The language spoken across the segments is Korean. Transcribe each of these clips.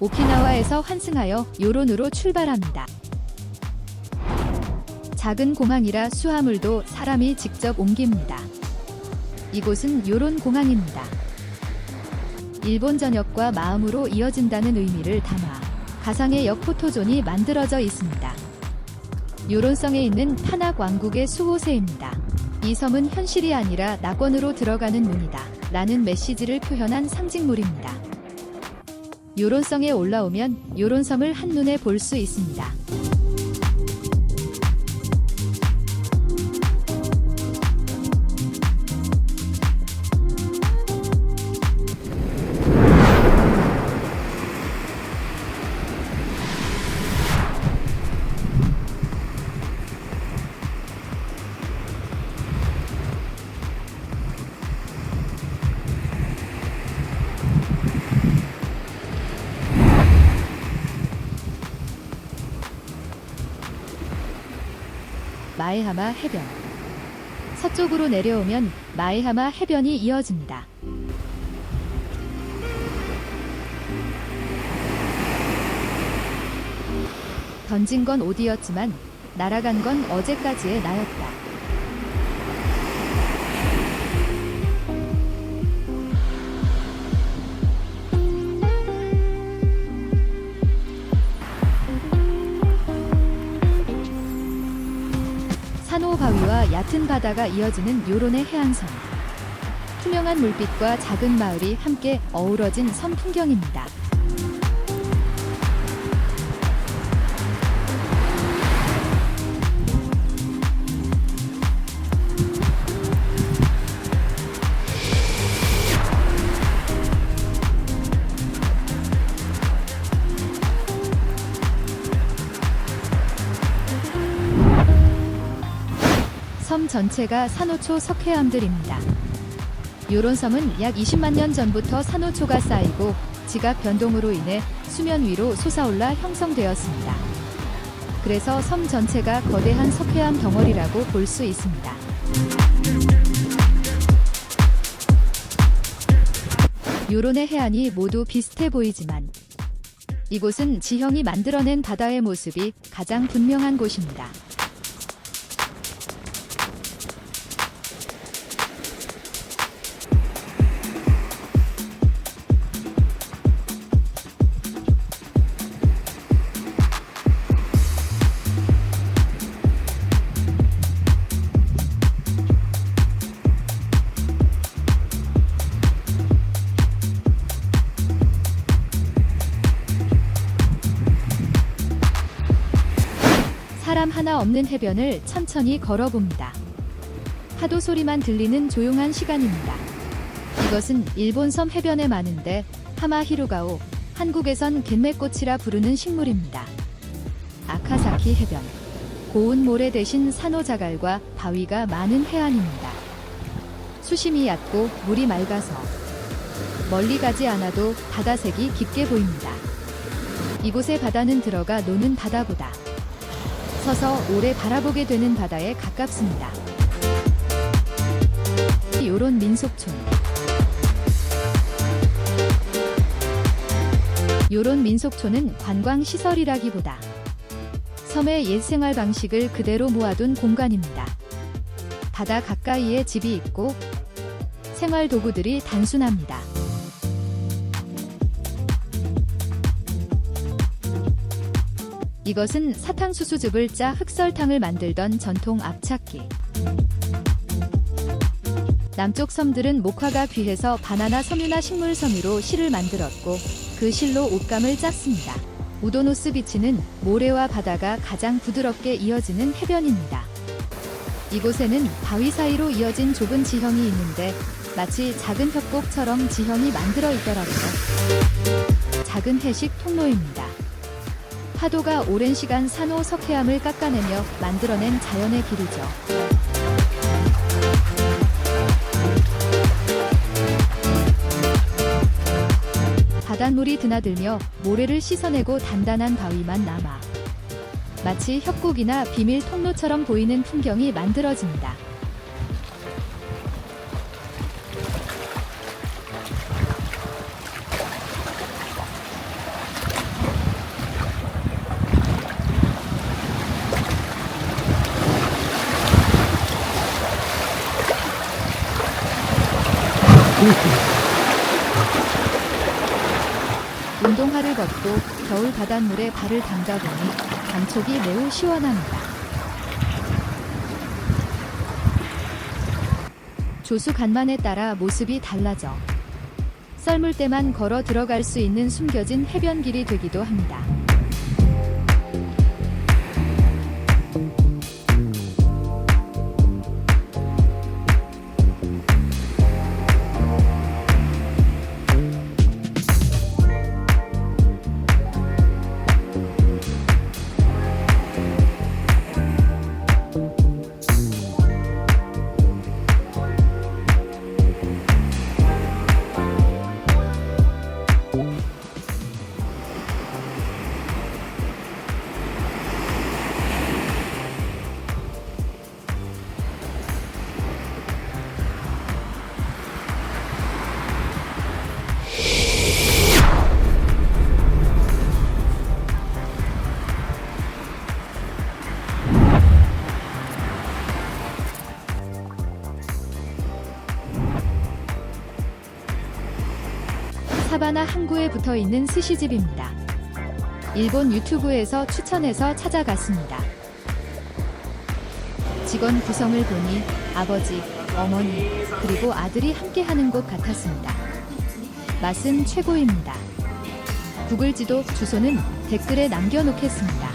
오키나와에서 환승하여 요론으로 출발합니다. 작은 공항이라 수화물도 사람이 직접 옮깁니다. 이곳은 요론 공항입니다. 일본 전역과 마음으로 이어진다는 의미를 담아 가상의 역 포토존이 만들어져 있습니다. 요론성에 있는 타낙 왕국의 수호세입니다. 이 섬은 현실이 아니라 낙원으로 들어가는 문이다 라는 메시지를 표현한 상징물입니다. 요론성에 올라오면 요론섬을 한눈에 볼 수 있습니다. 마에하마 해변. 서쪽으로 내려오면 마에하마 해변이 이어집니다. 던진 건 옷이었지만 날아간 건 어제까지의 나였다. 산호 바위와 얕은 바다가 이어지는 요론의 해안섬. 투명한 물빛과 작은 마을이 함께 어우러진 섬 풍경입니다. 섬 전체가 산호초 석회암들입니다. 요론 섬은 약 20만 년 전부터 산호초가 쌓이고 지각 변동으로 인해 수면 위로 솟아올라 형성되었습니다. 그래서 섬 전체가 거대한 석회암 덩어리라고 볼 수 있습니다. 요론의 해안이 모두 비슷해 보이지만 이곳은 지형이 만들어낸 바다의 모습이 가장 분명한 곳입니다. 사람 하나 없는 해변을 천천히 걸어봅니다. 파도 소리만 들리는 조용한 시간입니다. 이것은 일본 섬 해변에 많은데 하마히루가오, 한국에선 갯매꽃이라 부르는 식물입니다. 아카사키 해변, 고운 모래 대신 산호자갈과 바위가 많은 해안입니다. 수심이 얕고 물이 맑아서 멀리 가지 않아도 바다색이 깊게 보입니다. 이곳의 바다는 들어가 노는 바다보다 서서 오래 바라보게 되는 바다에 가깝습니다. 요론 민속촌. 요론 민속촌은 관광시설이라기보다 섬의 옛 생활 방식을 그대로 모아둔 공간입니다. 바다 가까이에 집이 있고 생활 도구들이 단순합니다. 이것은 사탕수수즙을 짜 흑설탕을 만들던 전통 압착기. 남쪽 섬들은 목화가 귀해서 바나나 섬유나 식물 섬유로 실을 만들었고 그 실로 옷감을 짰습니다. 우도노스 비치는 모래와 바다가 가장 부드럽게 이어지는 해변입니다. 이곳에는 바위 사이로 이어진 좁은 지형이 있는데 마치 작은 협곡처럼 지형이 만들어 있더라고요. 작은 해식 통로입니다. 파도가 오랜 시간 산호 석회암을 깎아내며 만들어낸 자연의 길이죠. 바닷물이 드나들며 모래를 씻어내고 단단한 바위만 남아 마치 협곡이나 비밀 통로처럼 보이는 풍경이 만들어집니다. 운동화를 벗고 겨울 바닷물에 발을 담가보니 감촉이 매우 시원합니다. 조수 간만에 따라 모습이 달라져 썰물 때만 걸어 들어갈 수 있는 숨겨진 해변길이 되기도 합니다. 사바나 항구에 붙어 있는 스시집입니다. 일본 유튜브에서 추천해서 찾아갔습니다. 직원 구성을 보니 아버지, 어머니, 그리고 아들이 함께 하는 곳 같았습니다. 맛은 최고입니다. 구글 지도 주소는 댓글에 남겨놓겠습니다.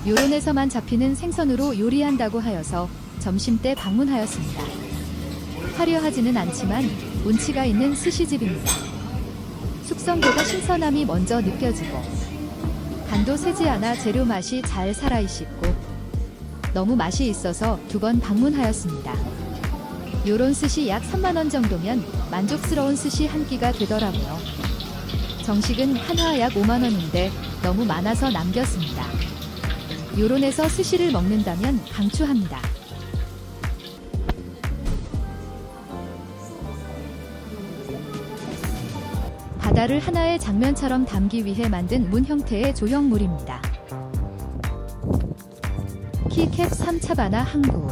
요론에서만 잡히는 생선으로 요리한다고 하여서 점심때 방문하였습니다. 화려하지는 않지만 운치가 있는 스시집입니다. 숙성보다 신선함이 먼저 느껴지고 간도 세지 않아 재료 맛이 잘 살아있고 너무 맛이 있어서 2번 방문하였습니다. 요런 스시 약 3만원 정도면 만족스러운 스시 한 끼가 되더라고요. 정식은 한화 약 5만원인데 너무 많아서 남겼습니다. 요론에서 스시를 먹는다면 강추합니다. 바다를 하나의 장면처럼 담기 위해 만든 문 형태의 조형물입니다. 키캡 3차바나 항구.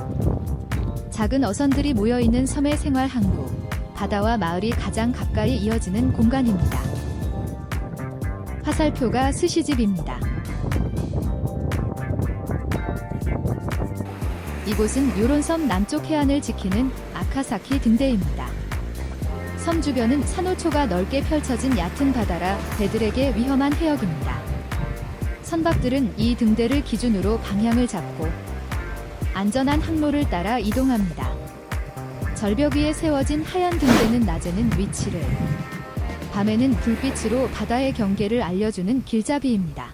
작은 어선들이 모여있는 섬의 생활 항구. 바다와 마을이 가장 가까이 이어지는 공간입니다. 화살표가 스시집입니다. 이곳은 요론섬 남쪽 해안을 지키는 아카사키 등대입니다. 섬 주변은 산호초가 넓게 펼쳐진 얕은 바다라 배들에게 위험한 해역입니다. 선박들은 이 등대를 기준으로 방향을 잡고 안전한 항로를 따라 이동합니다. 절벽 위에 세워진 하얀 등대는 낮에는 위치를, 밤에는 불빛으로 바다의 경계를 알려주는 길잡이입니다.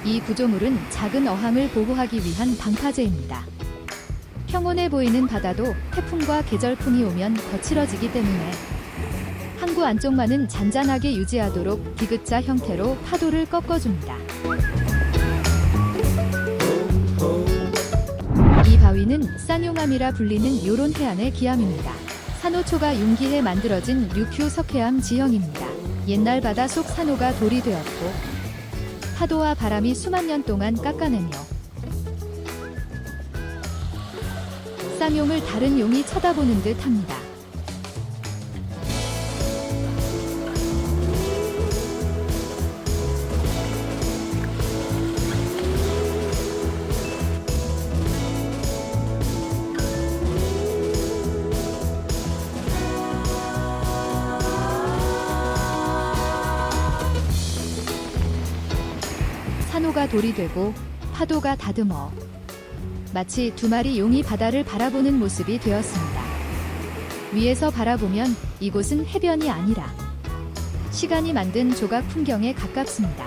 이 구조물은 작은 어항을 보호하기 위한 방파제입니다. 평온해 보이는 바다도 태풍과 계절풍이 오면 거칠어지기 때문에 항구 안쪽만은 잔잔하게 유지하도록 디귿자 형태로 파도를 꺾어줍니다. 이 바위는 쌍용암이라 불리는 요론 해안의 기암입니다. 산호초가 융기해 만들어진 류큐 석회암 지형입니다. 옛날 바다 속 산호가 돌이 되었고 파도와 바람이 수만 년 동안 깎아내며 쌍용을 다른 용이 쳐다보는 듯 합니다. 산호가 돌이 되고 파도가 다듬어 마치 2마리 용이 바다를 바라보는 모습이 되었습니다. 위에서 바라보면 이곳은 해변이 아니라 시간이 만든 조각 풍경에 가깝습니다.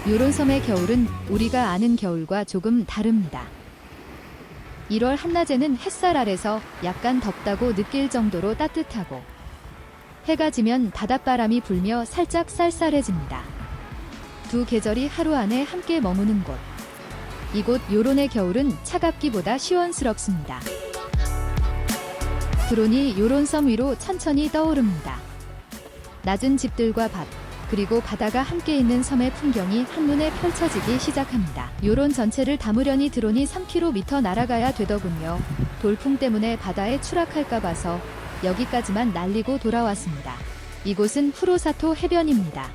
요론섬의 겨울은 우리가 아는 겨울과 조금 다릅니다. 1월 한낮에는 햇살 아래서 약간 덥다고 느낄 정도로 따뜻하고 해가 지면 바닷바람이 불며 살짝 쌀쌀해집니다. 두 계절이 하루 안에 함께 머무는 곳. 이곳 요론의 겨울은 차갑기보다 시원스럽습니다. 드론이 요론섬 위로 천천히 떠오릅니다. 낮은 집들과 밭, 그리고 바다가 함께 있는 섬의 풍경이 한눈에 펼쳐지기 시작합니다. 요론 전체를 담으려니 드론이 3km 날아가야 되더군요. 돌풍 때문에 바다에 추락할까 봐서 여기까지만 날리고 돌아왔습니다. 이곳은 후로사토 해변입니다.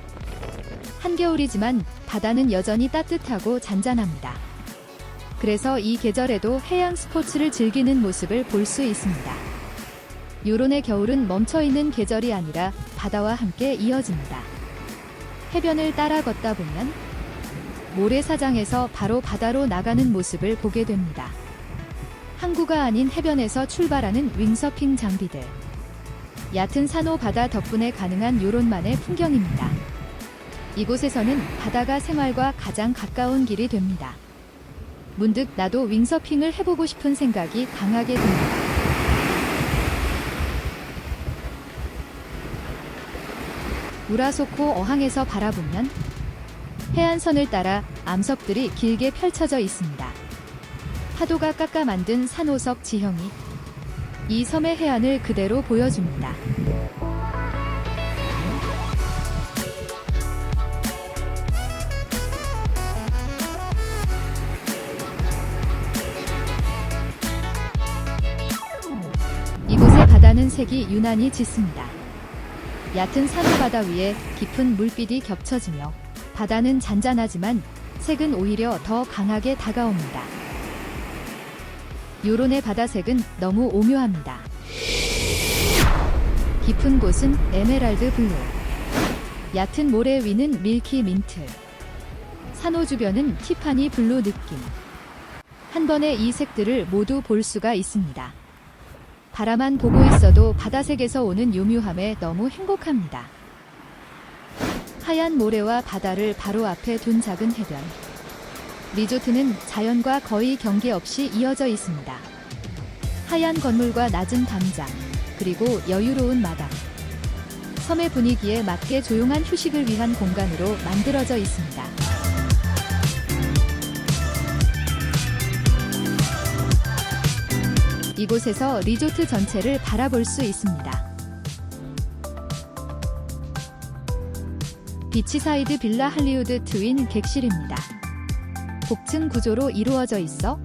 한겨울이지만 바다는 여전히 따뜻하고 잔잔합니다. 그래서 이 계절에도 해양 스포츠를 즐기는 모습을 볼 수 있습니다. 요론의 겨울은 멈춰있는 계절이 아니라 바다와 함께 이어집니다. 해변을 따라 걷다 보면 모래사장에서 바로 바다로 나가는 모습을 보게 됩니다. 항구가 아닌 해변에서 출발하는 윙서핑 장비들. 얕은 산호 바다 덕분에 가능한 요론만의 풍경입니다. 이곳에서는 바다가 생활과 가장 가까운 길이 됩니다. 문득 나도 윙서핑을 해보고 싶은 생각이 강하게 듭니다. 우라소코 어항에서 바라보면 해안선을 따라 암석들이 길게 펼쳐져 있습니다. 파도가 깎아 만든 산호석 지형이 이 섬의 해안을 그대로 보여줍니다. 이곳의 바다는 색이 유난히 짙습니다. 얕은 산호바다 위에 깊은 물빛이 겹쳐지며 바다는 잔잔하지만 색은 오히려 더 강하게 다가옵니다. 요론의 바다색은 너무 오묘합니다. 깊은 곳은 에메랄드 블루, 얕은 모래 위는 밀키 민트, 산호 주변은 티파니 블루 느낌. 한 번에 이 색들을 모두 볼 수가 있습니다. 바라만 보고 있어도 바다색에서 오는 요묘함에 너무 행복합니다. 하얀 모래와 바다를 바로 앞에 둔 작은 해변. 리조트는 자연과 거의 경계 없이 이어져 있습니다. 하얀 건물과 낮은 담장, 그리고 여유로운 마당. 섬의 분위기에 맞게 조용한 휴식을 위한 공간으로 만들어져 있습니다. 이곳에서 리조트 전체를 바라볼 수 있습니다. 비치사이드 빌라 할리우드 트윈 객실입니다. 복층 구조로 이루어져 있어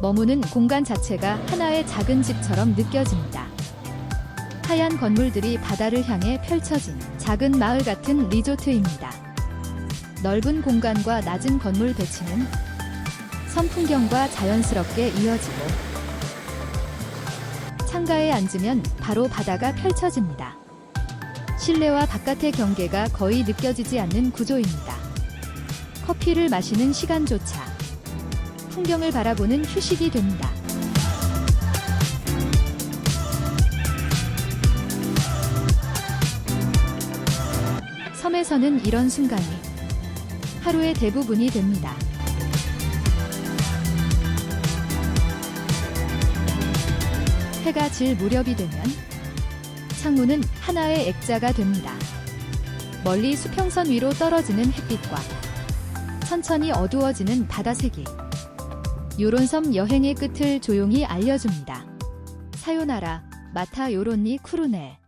머무는 공간 자체가 하나의 작은 집처럼 느껴집니다. 하얀 건물들이 바다를 향해 펼쳐진 작은 마을 같은 리조트입니다. 넓은 공간과 낮은 건물 배치는 섬 풍경과 자연스럽게 이어지고 창가에 앉으면 바로 바다가 펼쳐집니다. 실내와 바깥의 경계가 거의 느껴지지 않는 구조입니다. 커피를 마시는 시간조차 풍경을 바라보는 휴식이 됩니다. 섬에서는 이런 순간이 하루의 대부분이 됩니다. 해가 질 무렵이 되면 창문은 하나의 액자가 됩니다. 멀리 수평선 위로 떨어지는 햇빛과 천천히 어두워지는 바다색이 요론섬 여행의 끝을 조용히 알려줍니다. 사요나라, 마타 요론니 쿠루네.